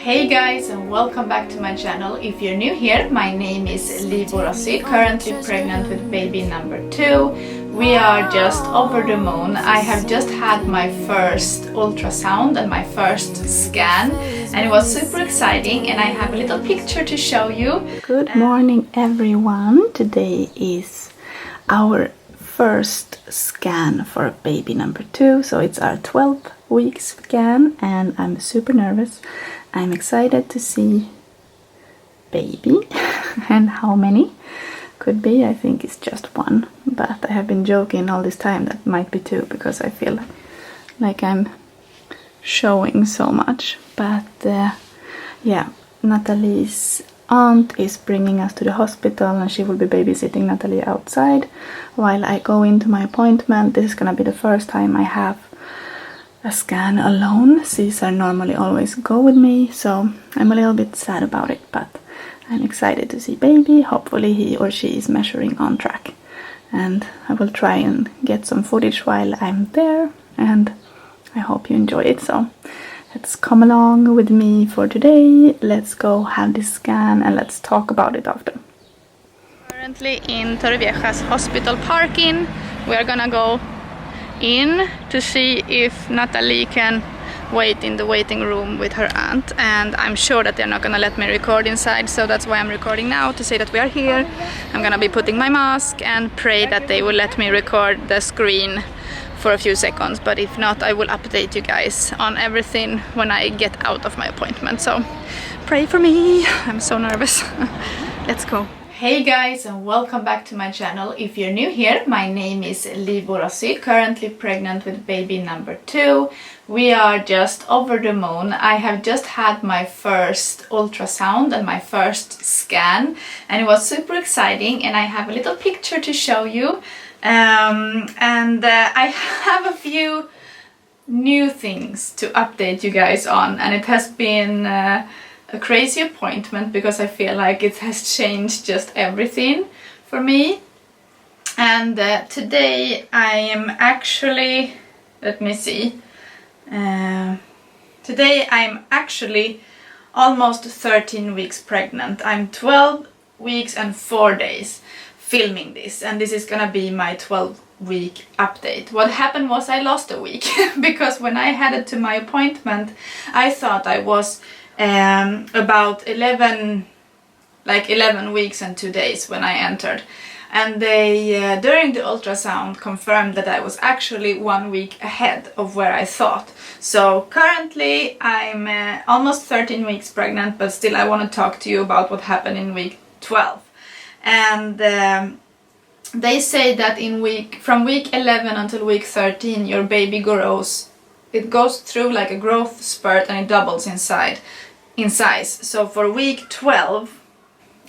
Hey guys, and welcome back to my channel. If you're new here, my name is Lii Borossy, currently pregnant with baby number 2. We are just over the moon. I have just had my first ultrasound and my first scan, and it was super exciting, and I have a little picture to show you. Good morning everyone. Today is our first scan for baby number 2, so it's our 12th week scan, and I'm super nervous. I'm excited to see baby and how many could be. I think it's just 1, but I have been joking all this time that might be 2 because I feel like I'm showing so much. But yeah, Natalie's aunt is bringing us to the hospital and she will be babysitting Natalie outside while I go into my appointment. This is gonna be the first time I have a scan alone. Caesar normally always go with me, so I'm a little bit sad about it, but I'm excited to see baby. Hopefully he or she is measuring on track, and I will try and get some footage while I'm there, and I hope you enjoy it. So let's come along with me for today. Let's go have this scan and let's talk about it after. Currently in Torrevieja's hospital parking. We are gonna go in to see if Natalie can wait in the waiting room with her aunt, and I'm sure that they're not gonna let me record inside, so that's why I'm recording now, to say that we are here. I'm gonna be putting my mask and pray that they will let me record the screen for a few seconds, but if not, I will update you guys on everything when I get out of my appointment, so pray for me. I'm so nervous. Let's go. Hey guys, and welcome back to my channel. If you're new here, my name is Lii Borossy, currently pregnant with baby number 2. We are just over the moon. I have just had my first ultrasound and my first scan, and it was super exciting, and I have a little picture to show you. I have a few new things to update you guys on, and it has been a crazy appointment because I feel like it has changed just everything for me. And today I am actually, let me see, today I'm actually almost 13 weeks pregnant. I'm 12 weeks and 4 days filming this, and this is gonna be my 12-week update. What happened was I lost a week because when I headed to my appointment, I thought I was about 11 weeks and 2 days when I entered, and they during the ultrasound confirmed that I was actually 1 week ahead of where I thought. So currently I'm almost 13 weeks pregnant, but still I want to talk to you about what happened in week 12. And they say that from week 11 until week 13 your baby grows. It goes through like a growth spurt and it doubles in size. So for week 12,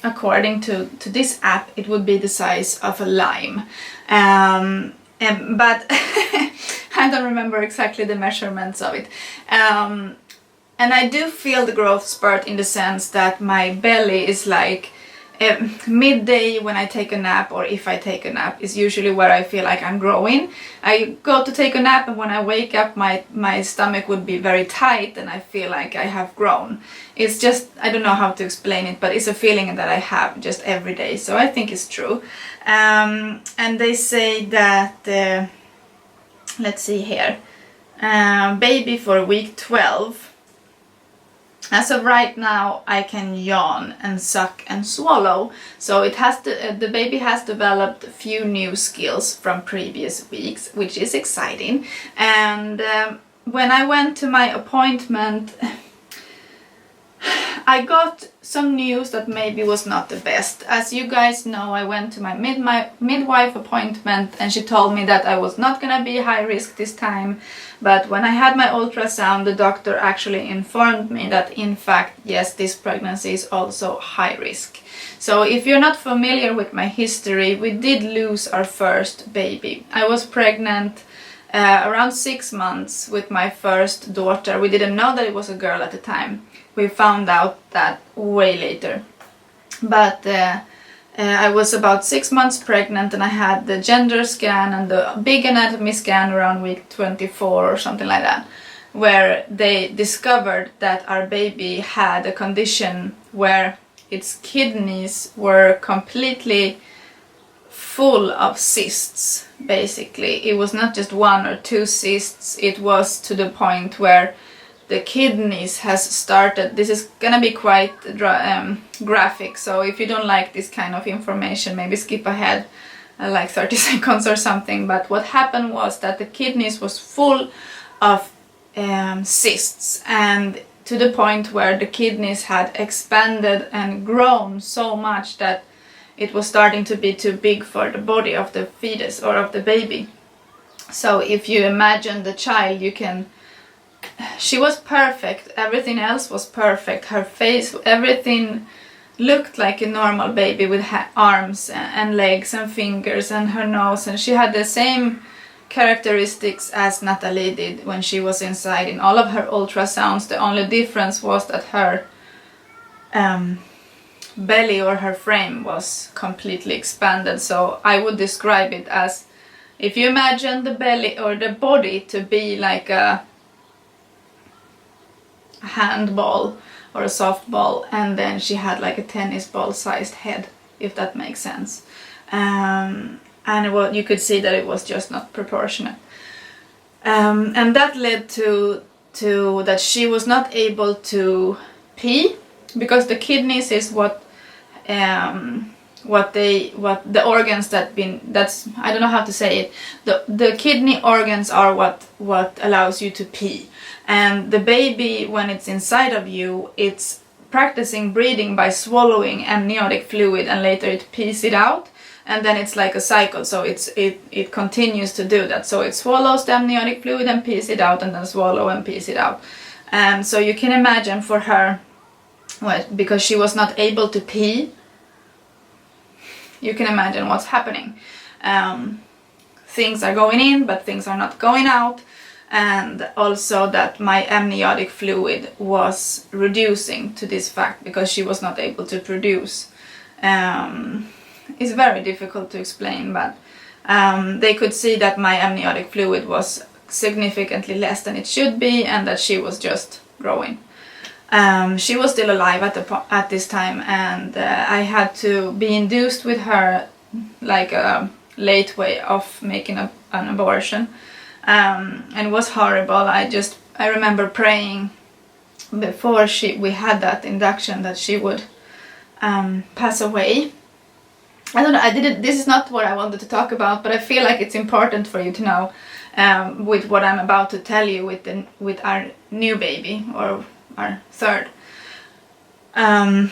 according to this app, it would be the size of a lime. But I don't remember exactly the measurements of it. And I do feel the growth spurt in the sense that my belly is like midday when I take a nap, or if I take a nap, is usually where I feel like I'm growing. I go to take a nap, and when I wake up my stomach would be very tight and I feel like I have grown. It's just, I don't know how to explain it, but it's a feeling that I have just every day, so I think it's true. And they say that let's see here, baby for week 12, as of right now, I can yawn and suck and swallow. So it has the baby has developed a few new skills from previous weeks, which is exciting. And when I went to my appointment, I got some news that maybe was not the best. As you guys know, I went to my midwife appointment, and she told me that I was not gonna be high risk this time. But when I had my ultrasound, the doctor actually informed me that in fact, yes, this pregnancy is also high risk. So if you're not familiar with my history, we did lose our first baby. I was pregnant around 6 months with my first daughter. We didn't know that it was a girl at the time. We found out that way later. But I was about 6 months pregnant, and I had the gender scan and the big anatomy scan around week 24 or something like that. where they discovered that our baby had a condition where its kidneys were completely full of cysts. Basically, it was not just 1 or 2 cysts, it was to the point where the kidneys has started. This is gonna be quite graphic, so if you don't like this kind of information, maybe skip ahead like 30 seconds or something. But what happened was that the kidneys was full of cysts, and to the point where the kidneys had expanded and grown so much that it was starting to be too big for the body of the fetus or of the baby. So if you imagine the child, you can, she was perfect, everything else was perfect, her face, everything looked like a normal baby with arms and legs and fingers and her nose, and she had the same characteristics as Natalie did when she was inside in all of her ultrasounds. The only difference was that her belly or her frame was completely expanded. So I would describe it as, if you imagine the belly or the body to be like a handball or a softball, and then she had like a tennis ball sized head, if that makes sense. And you could see that it was just not proportionate. And that led to that she was not able to pee, because the kidneys is what the organs that's I don't know how to say it. The kidney organs are what allows you to pee. And the baby, when it's inside of you, it's practicing breathing by swallowing amniotic fluid, and later it pees it out, and then it's like a cycle. So it continues to do that. So it swallows the amniotic fluid and pees it out, and then swallow and pees it out. And so you can imagine for her, well, because she was not able to pee, you can imagine what's happening. Things are going in, but things are not going out. And also that my amniotic fluid was reducing to this fact, because she was not able to produce. It's very difficult to explain, but they could see that my amniotic fluid was significantly less than it should be, and that she was just growing. She was still alive at this time, and I had to be induced with her, like a late way of making an abortion. And it was horrible. I remember praying before we had that induction that she would pass away. I don't know, this is not what I wanted to talk about, but I feel like it's important for you to know with what I'm about to tell you with our new baby, or our third. I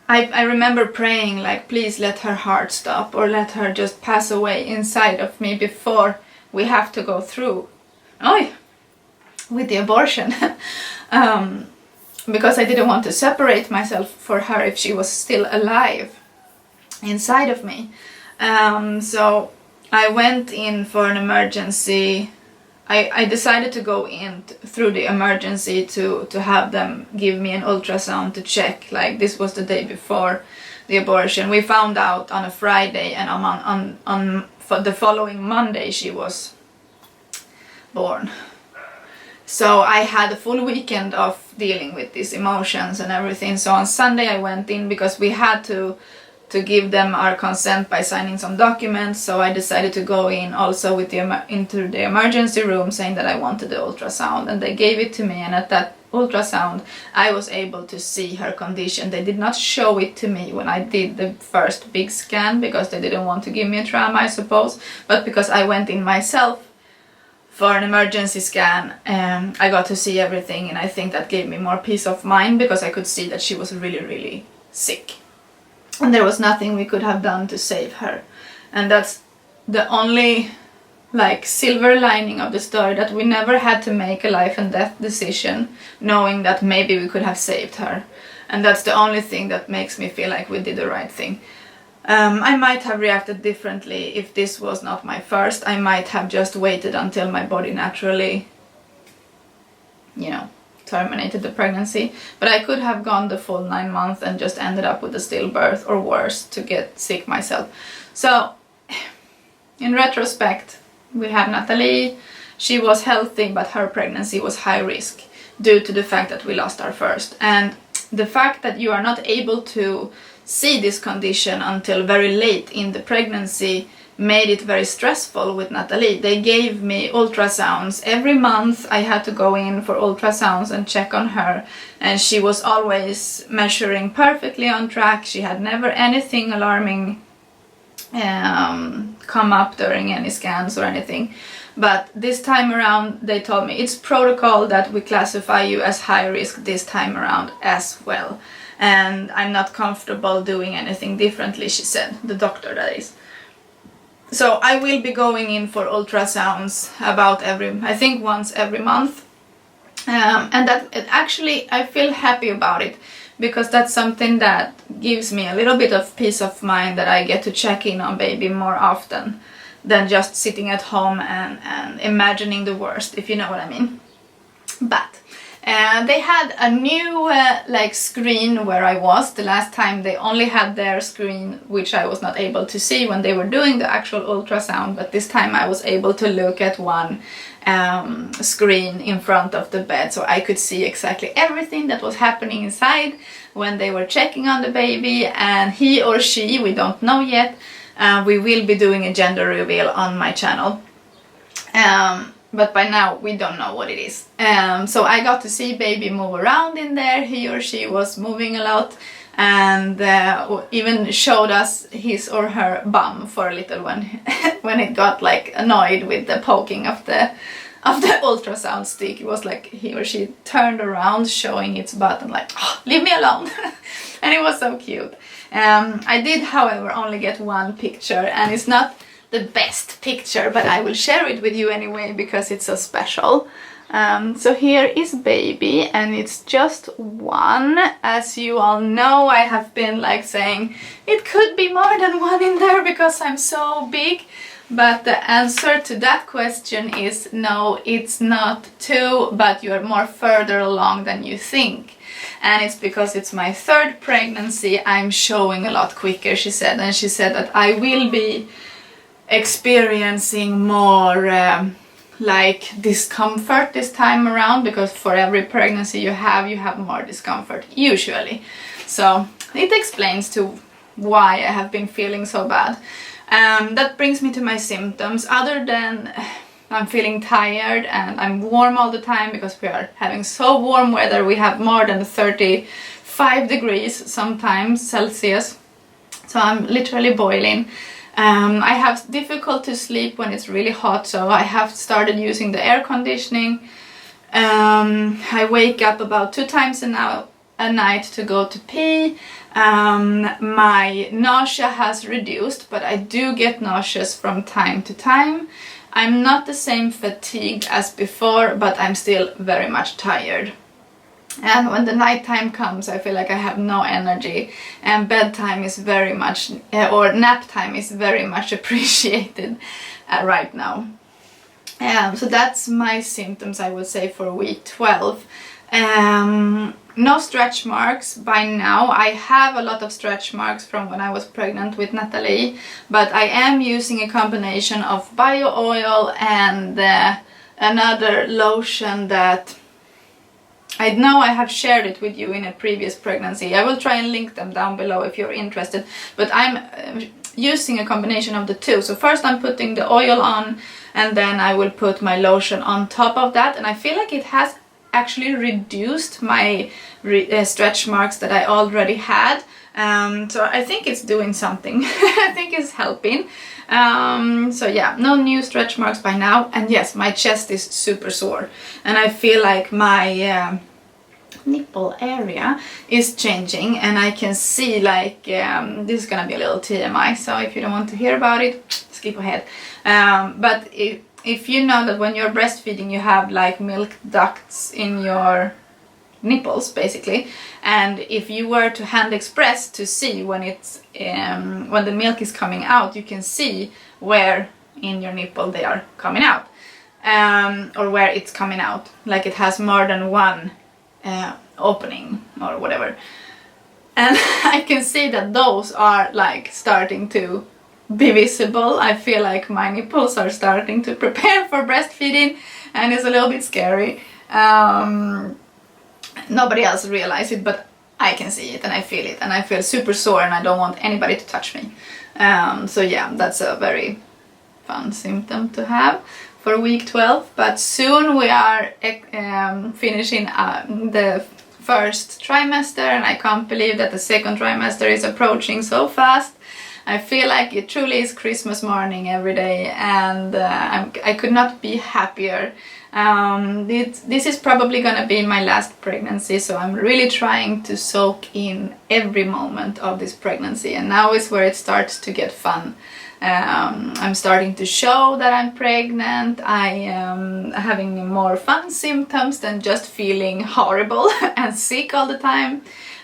remember praying like, please let her heart stop, or let her just pass away inside of me before we have to go through with the abortion. Because I didn't want to separate myself for her if she was still alive inside of me. So I went in for an emergency. I decided to go in through the emergency to have them give me an ultrasound to check. Like, this was the day before the abortion. We found out on a Friday, and on the following Monday she was born. So I had a full weekend of dealing with these emotions and everything. So on Sunday I went in because we had to give them our consent by signing some documents. So I decided to go in also with into the emergency room, saying that I wanted the ultrasound, and they gave it to me. And at that ultrasound I was able to see her condition. They did not show it to me when I did the first big scan, because they didn't want to give me a trauma, I suppose. But because I went in myself for an emergency scan, I got to see everything, and I think that gave me more peace of mind, because I could see that she was really, really sick. And there was nothing we could have done to save her. And that's the only silver lining of the story, that we never had to make a life and death decision knowing that maybe we could have saved her. And that's the only thing that makes me feel like we did the right thing. I might have reacted differently if this was not my first. I might have just waited until my body naturally, terminated the pregnancy. But I could have gone the full 9 months and just ended up with a stillbirth, or worse, to get sick myself. So in retrospect, we have Natalie. she was healthy, but her pregnancy was high risk due to the fact that we lost our first. And the fact that you are not able to see this condition until very late in the pregnancy made it very stressful with Natalie. They gave me ultrasounds every month. I had to go in for ultrasounds and check on her, and she was always measuring perfectly on track. She had never anything alarming come up during any scans or anything. But this time around they told me it's protocol that we classify you as high risk this time around as well, and I'm not comfortable doing anything differently, she said, the doctor that is. So I will be going in for ultrasounds about I think once every month, and that actually I feel happy about it, because that's something that gives me a little bit of peace of mind, that I get to check in on baby more often than just sitting at home and imagining the worst, if you know what I mean. But they had a new like screen where I was. The last time they only had their screen, which I was not able to see when they were doing the actual ultrasound, but this time I was able to look at one screen in front of the bed, so I could see exactly everything that was happening inside when they were checking on the baby. And he or she, we don't know yet, we will be doing a gender reveal on my channel, but by now we don't know what it is. So I got to see baby move around in there. He or she was moving a lot, and even showed us his or her bum for a little when it got like annoyed with the poking of the ultrasound stick. It was like he or she turned around showing its butt and like, oh, leave me alone. And it was so cute. I did, however, only get one picture, and it's not the best picture, but I will share it with you anyway because it's so special. So here is baby, and it's just one. As you all know, I have been like saying it could be more than one in there because I'm so big, but the answer to that question is no, it's not two, but you're more further along than you think. And it's because it's my third pregnancy, I'm showing a lot quicker, she said. And she said that I will be experiencing more like discomfort this time around, because for every pregnancy you have more discomfort usually. So it explains to why I have been feeling so bad. That brings me to my symptoms. Other than I'm feeling tired and I'm warm all the time because we are having so warm weather. We have more than 35 degrees sometimes Celsius, so I'm literally boiling. I have difficulty to sleep when it's really hot, so I have started using the air conditioning. I wake up about 2 times a night to go to pee. My nausea has reduced, but I do get nauseous from time to time. I'm not the same fatigued as before, but I'm still very much tired. And when the nighttime comes, I feel like I have no energy, and bedtime is very much, or nap time is very much appreciated right now. So that's my symptoms, I would say, for week 12. No stretch marks by now. I have a lot of stretch marks from when I was pregnant with Natalie, but I am using a combination of bio oil and another lotion that I know I have shared it with you in a previous pregnancy. I will try and link them down below if you're interested, but I'm using a combination of the two. So first I'm putting the oil on, and then I will put my lotion on top of that, and I feel like it has actually reduced my stretch marks that I already had. So I think it's doing something. I think it's helping. So yeah, no new stretch marks by now. And yes, my chest is super sore, and I feel like my nipple area is changing, and I can see like this is gonna be a little TMI, so if you don't want to hear about it, skip ahead. But if you know that when you're breastfeeding you have like milk ducts in your nipples basically, and if you were to hand express to see when it's when the milk is coming out, you can see where in your nipple they are coming out, or where it's coming out, like it has more than one opening or whatever, and I can see that those are like starting to be visible. I feel like my nipples are starting to prepare for breastfeeding, and it's a little bit scary. Nobody else realizes it, but I can see it and I feel it, and I feel super sore and I don't want anybody to touch me. So yeah, that's a very fun symptom to have for week 12. But soon we are finishing the first trimester, and I can't believe that the second trimester is approaching so fast. I feel like it truly is Christmas morning every day, and I could not be happier. This is probably gonna be my last pregnancy, so I'm really trying to soak in every moment of this pregnancy, and now is where it starts to get fun. I'm starting to show that I'm pregnant. I am having more fun symptoms than just feeling horrible and sick all the time.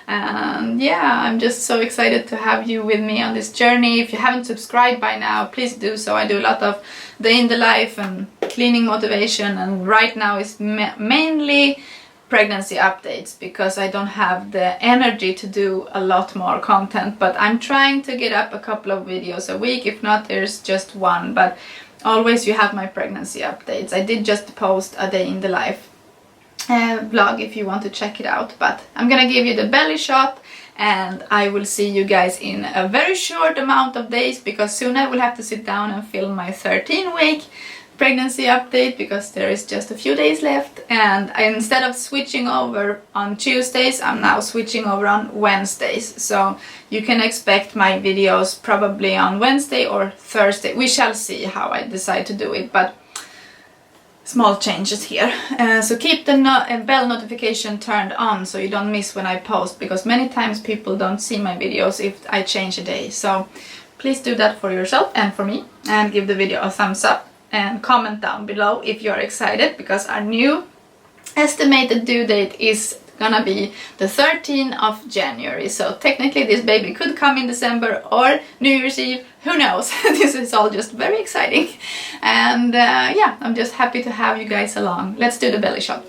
And yeah, I'm just so excited to have you with me on this journey. If you haven't subscribed by now, please do so. I do a lot of day in the life and cleaning motivation, and right now it's mainly pregnancy updates because I don't have the energy to do a lot more content, but I'm trying to get up a couple of videos a week. If not, there's just one, but always you have my pregnancy updates. I did just post a day in the life vlog if you want to check it out, but I'm gonna give you the belly shot, and I will see you guys in a very short amount of days, because soon I will have to sit down and film my 13-week pregnancy update, because there is just a few days left, and instead of switching over on Tuesdays, I'm now switching over on Wednesdays, so you can expect my videos probably on Wednesday or Thursday. We shall see how I decide to do it, but small changes here. So keep the bell notification turned on so you don't miss when I post, because many times people don't see my videos if I change a day. So please do that for yourself and for me, and give the video a thumbs up and comment down below if you're excited, because our new estimated due date is gonna be the 13th of January. So technically this baby could come in December or New Year's Eve, who knows. This is all just very exciting, and yeah, I'm just happy to have you guys along. Let's do the belly shot.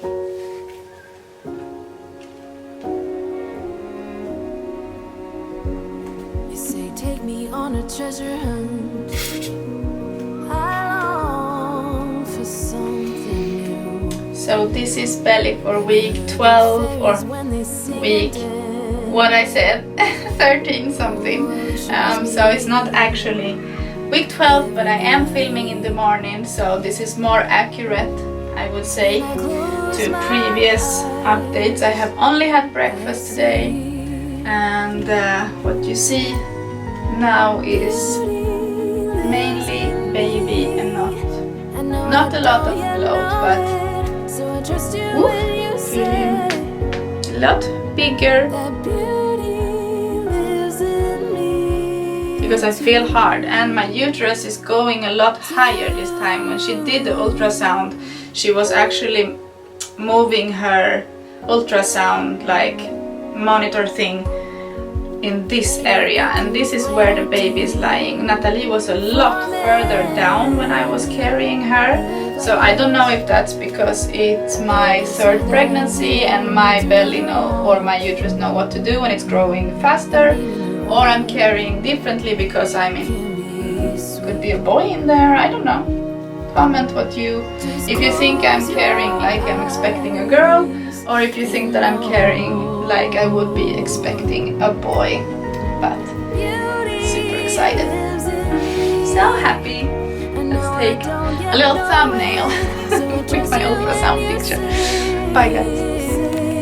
You say take me on a treasure hunt. I long for something new. So this is belly for week 12 or week, what I said, 13 something. So it's not actually week 12, but I am filming in the morning, so this is more accurate, I would say, to previous updates. I have only had breakfast today, and what you see now is mainly baby and not a lot of bloat, but feeling a lot bigger, because I feel hard, and my uterus is going a lot higher this time. When she did the ultrasound, she was actually moving her ultrasound like monitor thing in this area, and this is where the baby is lying. Natalie was a lot further down when I was carrying her, so I don't know if that's because it's my third pregnancy and my belly or my uterus know what to do when it's growing faster, or I'm carrying differently because I'm in, could be a boy in there, I don't know. Comment if you think I'm carrying like I'm expecting a girl, or if you think that I'm carrying like I would be expecting a boy. But super excited, so happy. Let's take a little thumbnail with my ultrasound picture. Bye guys.